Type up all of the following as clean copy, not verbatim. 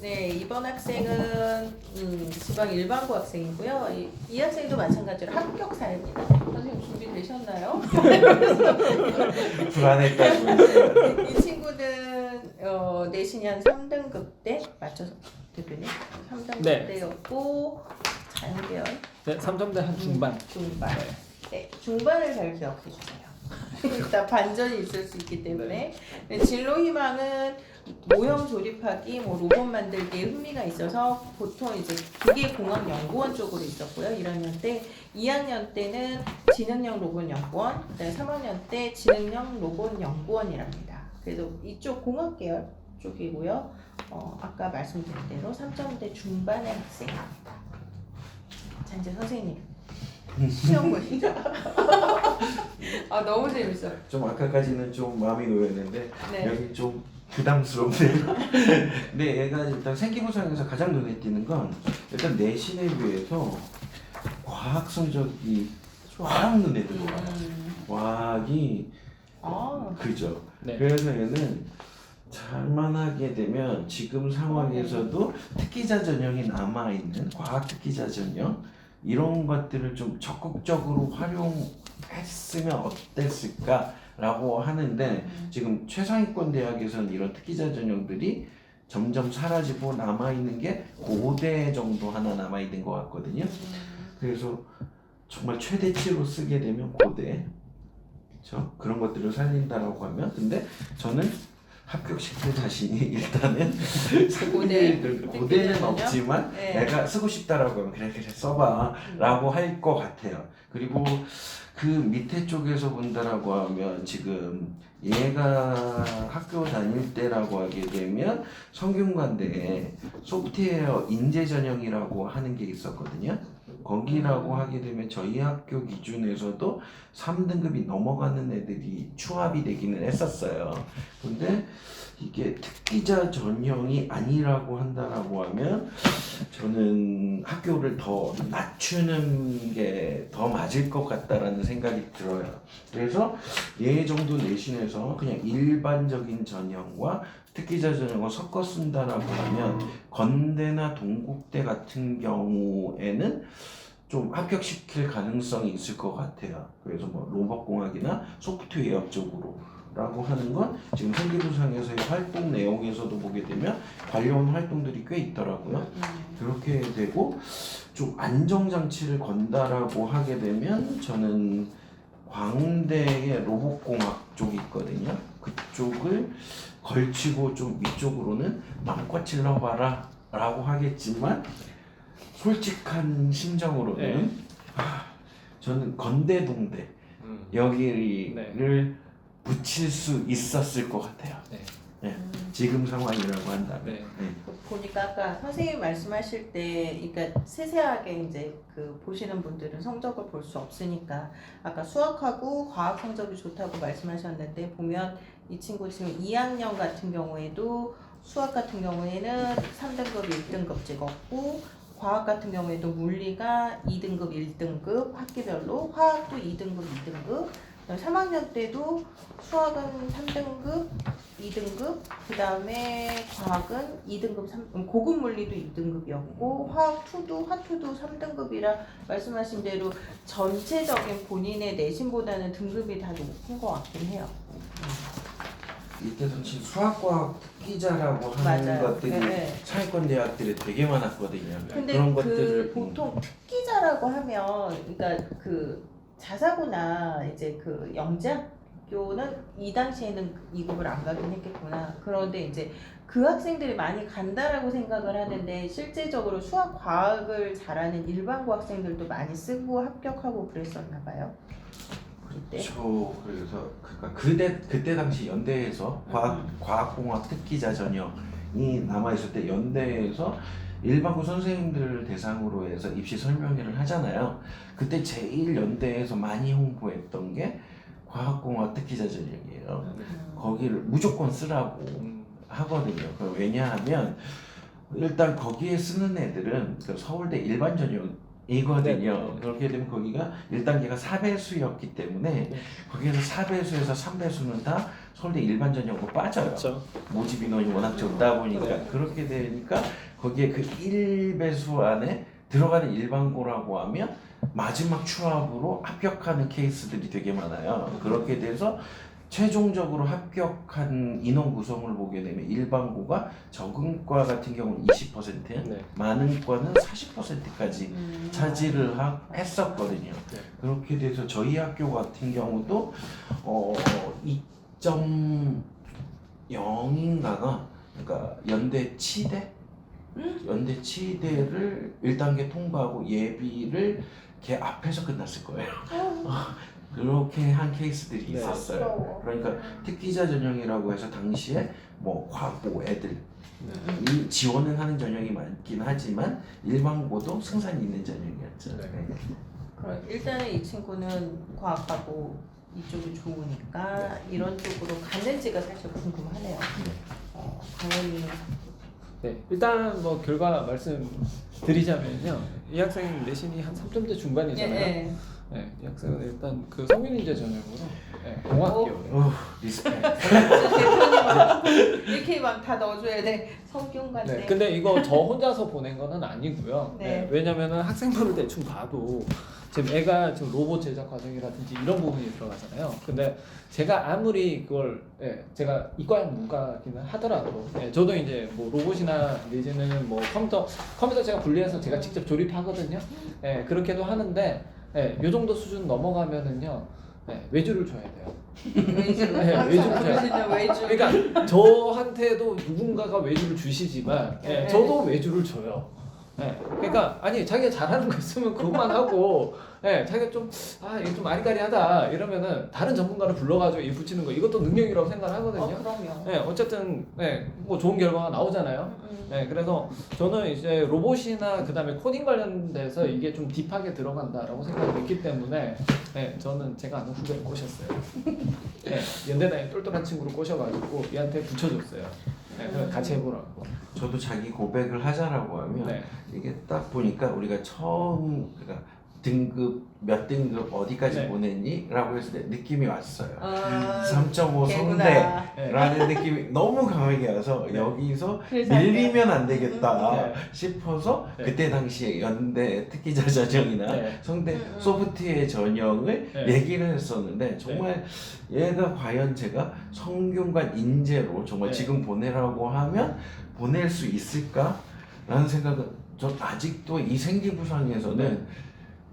네, 이번 학생은 지방 일반고 학생이고요. 이 학생도 마찬가지로 합격 사례입니다. 선생님 준비되셨나요? 불안했다고 했어요. 이 친구는 내신이 한 3등급 때 맞춰서 대표님 3등급 네. 때였고 자연계열 네, 3점대 한 중반. 중반. 네, 중반을 잘 기억해 주세요. 일단 반전이 있을 수 있기 때문에 네, 진로 희망은 모형 조립하기, 뭐 로봇 만들기에 흥미가 있어서 보통 이제 기계공학연구원 쪽으로 있었고요. 1학년 때, 2학년 때는 지능형 로봇 연구원, 그다음에 3학년 때 지능형 로봇 연구원이랍니다. 그래서 이쪽 공학 계열 쪽이고요. 아까 말씀드린 대로 3점대 중반의 학생입니다. 자 이제 선생님 시험 보시죠. 아 너무 재밌어요. 좀 아까까지는 좀 마음이 놓였는데 네. 여기 좀 부담스럽네요. 근데 얘가 일단 생기부상에서 가장 눈에 띄는 건 일단 내신에 비해서 과학 성적이 확 눈에 들어와요. 과학이 아, 그죠. 네. 그래서 얘는 잘만 하게 되면 지금 상황에서도 특기자 전형이 남아있는 과학 특기자 전형 이런 것들을 좀 적극적으로 활용했으면 어땠을까라고 하는데 지금 최상위권 대학에서는 이런 특기자 전형들이 점점 사라지고 남아있는 게 고대 정도 하나 남아있는 것 같거든요. 그래서 정말 최대치로 쓰게 되면 고대 그런 것들을 살린다라고 하면 근데 저는 합격시킬 자신이 일단은 고대는 없지만 네. 내가 쓰고 싶다라고 하면 그래 써봐 라고 할 것 같아요. 그리고 그 밑에 쪽에서 본다라고 하면 지금 얘가 학교 다닐 때라고 하게 되면 성균관대에 소프트웨어 인재 전형이라고 하는 게 있었거든요. 거기라고 하게 되면 저희 학교 기준에서도 3등급이 넘어가는 애들이 추합이 되기는 했었어요. 근데 이게 특기자 전형이 아니라고 한다라고 하면 저는 학교를 더 낮추는 게 더 맞을 것 같다라는 생각이 들어요. 그래서 얘 정도 내신에서 그냥 일반적인 전형과 특기자 전형을 섞어 쓴다라고 하면 건대나 동국대 같은 경우에는 좀 합격시킬 가능성이 있을 것 같아요. 그래서 뭐 로봇공학이나 소프트웨어 쪽으로 라고 하는 건 지금 생기부상에서의 활동 내용에서도 보게 되면 관련 활동들이 꽤 있더라고요. 그렇게 되고 좀 안정장치를 건다라고 하게 되면 저는 광대의 로봇공학 쪽이 있거든요. 그쪽을 걸치고 좀 위쪽으로는 마음껏 찔러봐라 라고 하겠지만 솔직한 심정으로는 저는 건대동대 여기를 붙일 수 있었을 것 같아요. 네. 지금 상황이라고 한다면. 네. 보니까 아까 선생님 말씀하실 때, 그러니까 세세하게 이제 그 보시는 분들은 성적을 볼 수 없으니까 아까 수학하고 과학 성적이 좋다고 말씀하셨는데 보면 이 친구 지금 2학년 같은 경우에도 수학 같은 경우에는 3등급 1등급 찍었고 과학 같은 경우에도 물리가 2등급 1등급 학기별로 화학도 2등급 2등급 3학년 때도 수학은 3등급, 2등급, 그 다음에 과학은 2등급, 고급 물리도 2등급이었고 화학2도, 화2도 3등급이라 말씀하신 대로 전체적인 본인의 내신보다는 등급이 다 높은 것 같긴 해요. 이때 당시 수학과학 특기자라고 하는 맞아요. 것들이 네. 상위권 대학들이 되게 많았거든요. 근데 그런 그 것들을 보통 특기자라고 하면 그러니까 그 자사고나 이제 그 영재학교는 이 당시에는 2급을 안 가긴 했겠구나. 그런데 이제 그 학생들이 많이 간다라고 생각을 하는데 실제적으로 수학 과학을 잘하는 일반고 학생들도 많이 쓰고 합격하고 그랬었나 봐요. 그렇죠. 그래서 그때 당시 연대에서 과학공학 특기자 전형이 남아 있을 때 연대에서 일반고 선생님들을 대상으로 해서 입시 설명회를 하잖아요. 그때 제일 연대에서 많이 홍보했던 게 과학공학 특기자 전형이에요. 거기를 무조건 쓰라고 하거든요. 왜냐하면 일단 거기에 쓰는 애들은 그 서울대 일반 전형에 이거든요. 네. 그렇게 되면 거기가 1단계가 4배수였기 때문에 네. 거기에서 4배수에서 3배수는 다 서울대 일반 전형으로 빠져요. 그렇죠. 모집 인원이 워낙 적다 보니까 네. 그렇게 되니까 거기에 그 1배수 안에 들어가는 일반고라고 하면 마지막 추합으로 합격하는 케이스들이 되게 많아요. 그렇게 돼서 최종적으로 합격한 인원 구성을 보게 되면 일반고가 적은 과 같은 경우는 20%, 네. 많은 과는 40%까지 차지를 했었거든요. 네. 그렇게 돼서 저희 학교 같은 경우도 2.0인가가 그러니까 연대 치대 연대 치대를 1단계 통과하고 예비를 걔 앞에서 끝났을 거예요. 그렇게 한 케이스들이 네. 있었어요. 그러니까 특기자 전형이라고 해서 당시에 뭐 과고 애들 이 지원은 하는 전형이 많긴 하지만 일반고도 승산이 있는 전형이었죠. 네. 네. 그럼 일단은 이 친구는 과학하고 이쪽이 좋으니까 이런 쪽으로 갔는지가 사실 궁금하네요. 강원이 네, 일단 뭐 결과 말씀드리자면요, 이 학생 내신이 한 3점대 중반이잖아요. 네. 네, 이 학생은 일단 그 성인인재 전형으로 네, 공학교. 리스펙. 대표님 이렇게 막 다 넣어줘야 돼. 성균관대. 네, 근데 이거 저 혼자서 보낸 거는 아니고요. 네. 네, 왜냐면은 학생부를 대충 봐도 지금 애가 지금 로봇 제작 과정이라든지 이런 부분이 들어가잖아요. 근데 제가 아무리 그걸 제가 이과형 문과기는 하더라도 저도 이제 뭐 로봇이나 내지는 뭐 컴퓨터 제가 분리해서 제가 직접 조립하거든요. 그렇게도 하는데 요 정도 수준 넘어가면은요 외주를 줘야 돼요. 외주. 외주를 줘야 진짜 외주. 그러니까 저한테도 누군가가 외주를 주시지만 네. 저도 외주를 줘요. 그러니까 아니 자기가 잘하는 거 있으면 그것만 하고 자기가 좀 이게 좀 아리까리하다 이러면은 다른 전문가를 불러가지고 이 붙이는 거 이것도 능력이라고 생각을 하거든요. 그럼요. 어쨌든 뭐 좋은 결과가 나오잖아요. 그래서 저는 이제 로봇이나 그다음에 코딩 관련돼서 이게 좀 딥하게 들어간다라고 생각을 했기 때문에 저는 제가 아는 후배를 꼬셨어요. 연대 다닌 똘똘한 친구를 꼬셔가지고 얘한테 붙여줬어요. 그래서 같이 해보라고. 저도 자기 고백을 하자라고 하면 네. 이게 딱 보니까 우리가 처음 그러니까 등급 몇 등급 어디까지 네. 보냈니? 라고 했을 때 느낌이 왔어요. 아, 3.5 걔구나. 성대라는 느낌이 너무 강하게 와서 네. 여기서 그래서 안 밀리면 안 되겠다 네. 싶어서 네. 그때 당시에 연대 특기자 전형이나 네. 성대 소프트웨어 전형을 네. 얘기를 했었는데 정말 얘가 과연 제가 성균관 인재로 정말 네. 지금 보내라고 하면 보낼 수 있을까라는 생각은 저 아직도 이 생기부상에서는 네.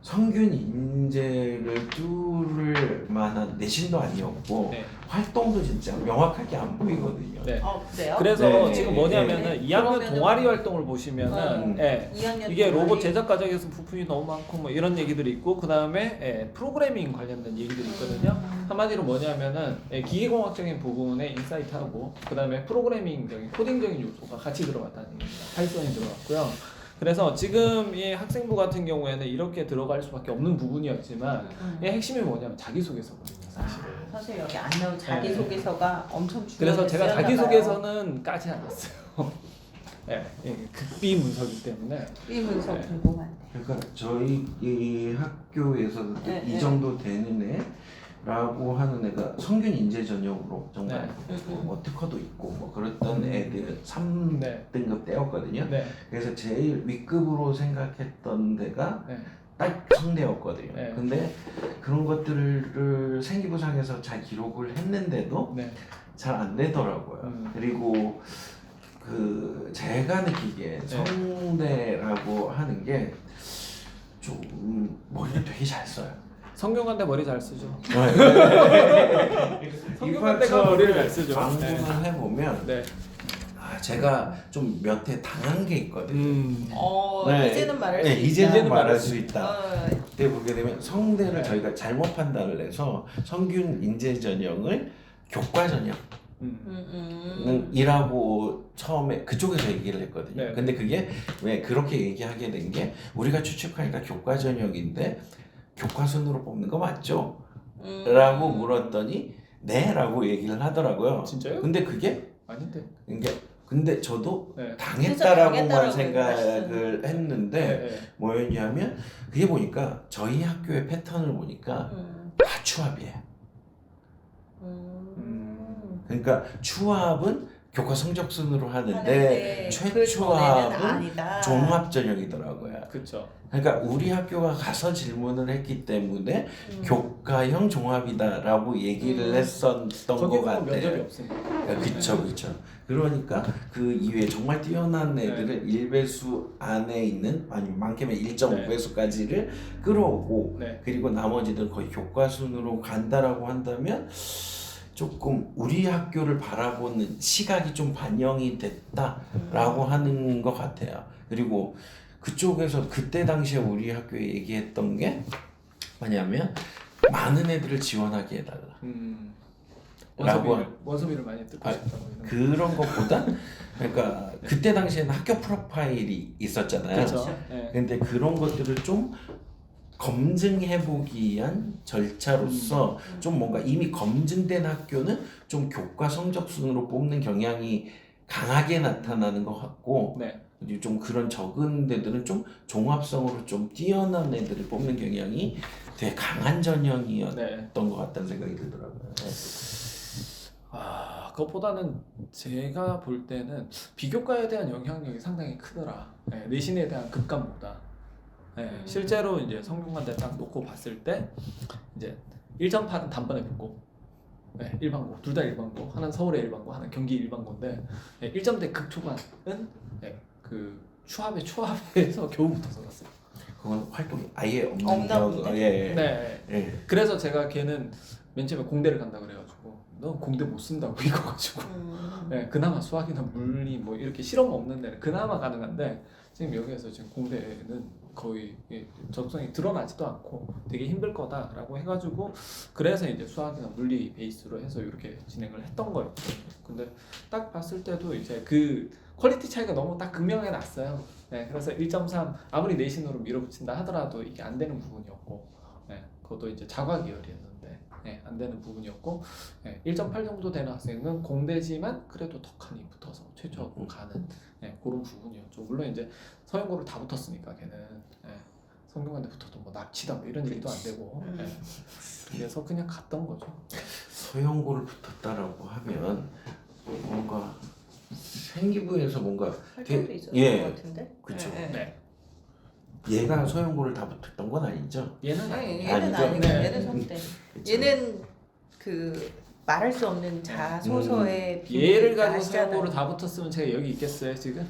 성균 인재를 뚫을 만한 내신도 아니었고 네. 활동도 진짜 명확하게 안 보이거든요. 네. 그래요? 그래서 네. 지금 뭐냐면은 네. 2학년 그러면은- 동아리 활동을 보시면은 2학년 이게 로봇 동아리. 제작 과정에서 부품이 너무 많고 뭐 이런 얘기들이 있고 그 다음에 프로그래밍 관련된 얘기들이 있거든요. 한마디로 뭐냐면은 기계공학적인 부분에 인사이트하고 그 다음에 프로그래밍적인 코딩적인 요소가 같이 들어갔다는 얘기입니다. 파이썬이 들어갔고요. 그래서 지금 이 학생부 같은 경우에는 이렇게 들어갈 수밖에 없는 부분이었지만 이 핵심이 뭐냐면 자기소개서거든요, 사실은. 사실 여기 안 나온 자기소개서가 엄청 중요해요. 그래서 제가 자기소개서는 까지 않았어요. 극비 문서이기 때문에. 이 문서 네. 궁금한데. 그러니까 저희 이 학교에서도 네, 이 네. 정도 되는 애라고 하는 애가 성균 인재 전형으로 정말 뭐 특허도 있고 뭐 그랬던 애들은 3등급 네. 때였거든요. 네. 그래서 제일 윗급으로 생각했던 데가 네. 딱 성대였거든요. 네. 근데 그런 것들을 생기부상에서 잘 기록을 했는데도 네. 잘 안 되더라고요. 그리고 그 제가 느끼기에 성대라고 하는 게 좀 머리를 되게 잘 써요. 성균관대 머리 잘 쓰죠. 성균관대가 이과처를 머리를 잘 쓰죠. 방문을 해보면 네. 제가 좀 몇 회 당한 게 있거든요. 이제는 말할 수 네, 있다. 이제는 말할 수 있다. 어, 그때 보게 되면 성대를 네. 저희가 잘못 판단을 해서 성균 인재 전형을 교과 전형이라고 처음에 그쪽에서 얘기를 했거든요. 네. 근데 그게 왜 그렇게 얘기하게 된 게 우리가 추측하니까 교과 전형인데 교과순으로 뽑는 거 맞죠? 라고 물었더니 네 라고 얘기를 하더라고요. 진짜요? 근데 그게 아닌데. 이게 근데 저도 네. 당했다라고만 당했다라고 생각을 했는데 네, 네. 뭐였냐면 그게 보니까 저희 학교의 패턴을 보니까 다 추합이에요. 그러니까 추합은 교과 성적 순으로 하는데 그 전에는 최추합은 아니다. 종합 전형이더라고요. 그렇죠. 그러니까 우리 학교가 가서 질문을 했기 때문에 교과형 종합이다라고 얘기를 했었던 것 거기는 같아요. 면접이 없으니까. 그쵸. 그러니까 그 이외에 정말 뛰어난 애들을 1배수 안에 있는 아니면 많게는 1.5배수까지를 끌어오고 네. 그리고 나머지들 거의 교과순으로 간다라고 한다면 조금 우리 학교를 바라보는 시각이 좀 반영이 됐다라고 하는 것 같아요. 그리고 그쪽에서 그때 당시에 우리 학교에 얘기했던 게 뭐냐면 많은 애들을 지원하게 해달라. 원서비를 많이 뜯고 싶다고 그런 것보다 그러니까 그때 당시에는 학교 프로파일이 있었잖아요. 그렇죠. 네. 근데 그런 것들을 좀 검증해보기 위한 절차로서 좀 뭔가 이미 검증된 학교는 좀 교과 성적 순으로 뽑는 경향이 강하게 나타나는 것 같고 네. 그리고 좀 그런 적은 데들은 좀 종합성으로 좀 뛰어난 애들을 뽑는 경향이 되게 강한 전형이었던 네. 것 같다는 생각이 들더라고요. 그것보다는 제가 볼 때는 비교과에 대한 영향력이 상당히 크더라. 네, 내신에 대한 급감보다. 네, 실제로 이제 성균관대 딱 놓고 봤을 때 이제 1.8은 단번에 붙고, 네, 일반고 둘 다 일반고, 하나는 서울의 일반고, 하나는 경기 일반고인데, 네, 1점대 극초반은 네, 그 추합에서 겨우 붙어서 갔어요. 그건 활동이 아예 없는 없나 경우가 본데? 네. 그래서 제가 걔는 맨 처음에 공대를 간다 그래가지고 넌 공대 못 쓴다고 이거가지고 네, 그나마 수학이나 물리 뭐 이렇게 실험 없는 데는 그나마 가능한데 지금 여기에서 지금 공대는 거의 적성이 드러나지도 않고 되게 힘들 거다라고 해가지고 그래서 이제 수학이나 물리 베이스로 해서 이렇게 진행을 했던 거였거든요. 근데 딱 봤을 때도 이제 그 퀄리티 차이가 너무 딱 극명하게 났어요. 네, 그래서 1.3 아무리 내신으로 밀어붙인다 하더라도 이게 안 되는 부분이었고, 네, 그것도 이제 자과 계열이었는데, 네, 안 되는 부분이었고, 네, 1.8 정도 되는 학생은 공대지만 그래도 덕한이 붙어서 최초하고 가는 네, 그런 부분이었죠. 물론 이제 서영고를 다 붙었으니까 걔는 네, 성균관대 붙어도 뭐 납치다 뭐 이런 얘기도 안 되고, 네, 그래서 그냥 갔던 거죠. 서영고를 붙었다라고 하면 뭔가 생기부에서 뭔가 활동도 있었던 예, 것 같은데. 그쵸. 네. 얘가 서영고를 다 붙었던 건 아니죠? 얘는 아니, 아니에요. 얘는 아니죠? 아니고 네. 얘는 성대. 그쵸. 얘는 그 말할 수 없는 자소서의 얘를 비밀을 가지고 아시잖아요. 서영고를 다 붙었으면 제가 여기 있겠어요 지금?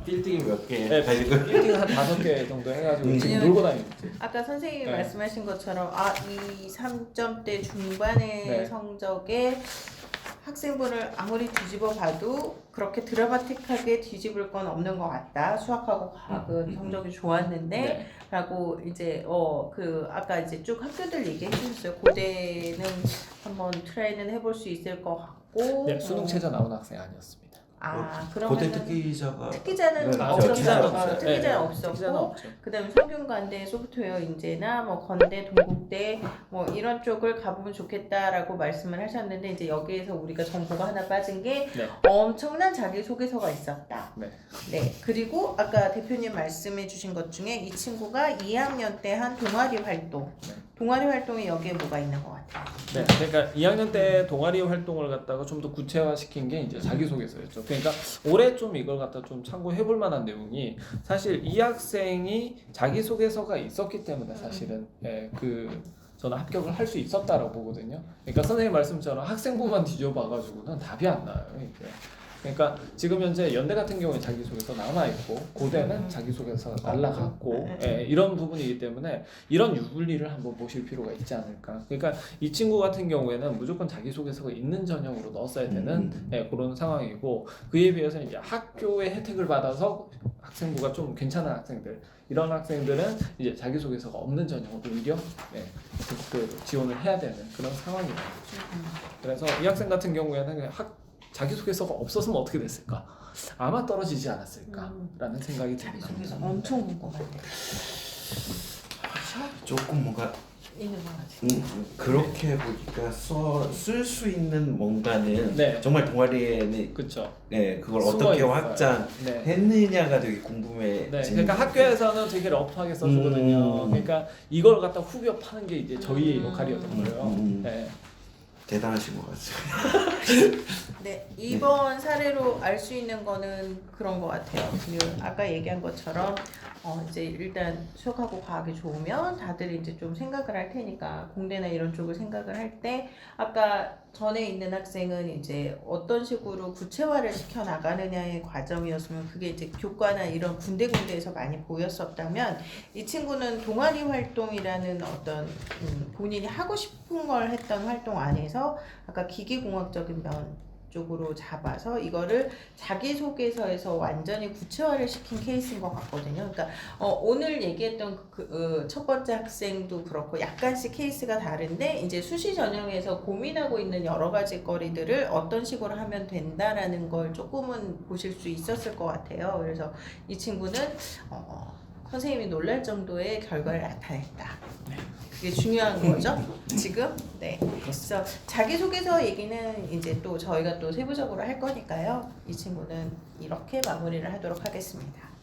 빌딩이 몇 개? 네, 가지고 1등 한 5개 정도 해가지고 지금 왜냐면 놀고 다니고 있지. 아까 선생님이 네. 말씀하신 것처럼 이 3점대 중반의 네. 성적에 학생분을 아무리 뒤집어 봐도 그렇게 드라마틱하게 뒤집을 건 없는 것 같다. 수학하고 과학은 성적이 좋았는데 네. 라고 이제 그 아까 이제 쭉 학교들 얘기해 주셨어요. 고대는 한번 트라이는 해볼 수 있을 것 같고 네, 수능 최저 나온 학생 아니었습니다. 그러면 고대 특기자가 특기자는 네, 없었죠. 특기자는 특기자는 없어요. 특기자는 없었고 없죠. 그다음에 성균관대 소프트웨어 인재나 뭐 건대, 동국대 뭐 이런 쪽을 가보면 좋겠다라고 말씀을 하셨는데 이제 여기에서 우리가 정보가 하나 빠진 게 네. 엄청난 자기소개서가 있었다. 네. 네. 그리고 아까 대표님 말씀해 주신 것 중에 이 친구가 2학년 때 한 동아리 활동. 네. 동아리 활동에 여기에 뭐가 있는 것 같아요? 네, 그러니까 2학년 때 동아리 활동을 갖다가 좀 더 구체화시킨 게 이제 자기소개서였죠. 그러니까 올해 좀 이걸 갖다 좀 참고해볼 만한 내용이 사실 이 학생이 자기소개서가 있었기 때문에 사실은 저는 합격을 할 수 있었다라고 보거든요. 그러니까 선생님 말씀처럼 학생부만 뒤져봐가지고는 답이 안 나요. 이게. 그러니까 지금 현재 연대 같은 경우에 자기소개서 남아있고 고대는 자기소개서 날라갔고 이런 부분이기 때문에 이런 유불리를 한번 보실 필요가 있지 않을까. 그러니까 이 친구 같은 경우에는 무조건 자기소개서가 있는 전형으로 넣었어야 되는 그런 상황이고 그에 비해서 이제 학교의 혜택을 받아서 학생부가 좀 괜찮은 학생들 이런 학생들은 이제 자기소개서가 없는 전형으로 오히려 지원을 해야 되는 그런 상황이에요. 그래서 이 학생 같은 경우에는 자기소개서가 없었으면 어떻게 됐을까? 아마 떨어지지 않았을까라는 생각이 듭니다. 자기소개서 엄청 궁금한데. 조금 뭔가 있는 거지. 그렇게 보니까 쓸 수 있는 뭔가는 네. 정말 동아리에는 그렇죠. 네, 그걸 숨어 어떻게 있어요. 확장했느냐가 되게 궁금해. 네, 그러니까 학교에서는 되게 러프하게 써주거든요. 그러니까 이걸 갖다 후벼 파는 게 이제 저희의 역할이었던 거예요. 네. 대단하신 것 같아요. 네, 이번 사례로 알 수 있는 거는 그런 것 같아요. 그리고 아까 얘기한 것처럼 이제 일단 수학하고 과학이 좋으면 다들 이제 좀 생각을 할 테니까 공대나 이런 쪽을 생각을 할 때 아까 전에 있는 학생은 이제 어떤 식으로 구체화를 시켜 나가느냐의 과정이었으면 그게 이제 교과나 이런 군데군데에서 많이 보였었다면 이 친구는 동아리 활동이라는 어떤 본인이 하고 싶은 걸 했던 활동 안에서 아까 기계공학적인 면 쪽으로 잡아서 이거를 자기소개서에서 완전히 구체화를 시킨 케이스인 것 같거든요. 그러니까 오늘 얘기했던 첫 번째 학생도 그렇고 약간씩 케이스가 다른데 이제 수시 전형에서 고민하고 있는 여러 가지 거리들을 어떤 식으로 하면 된다라는 걸 조금은 보실 수 있었을 것 같아요. 그래서 이 친구는 선생님이 놀랄 정도의 결과를 나타냈다. 그게 중요한 거죠. 지금 네. 그래서 자기소개서 얘기는 이제 또 저희가 또 세부적으로 할 거니까요. 이 친구는 이렇게 마무리를 하도록 하겠습니다.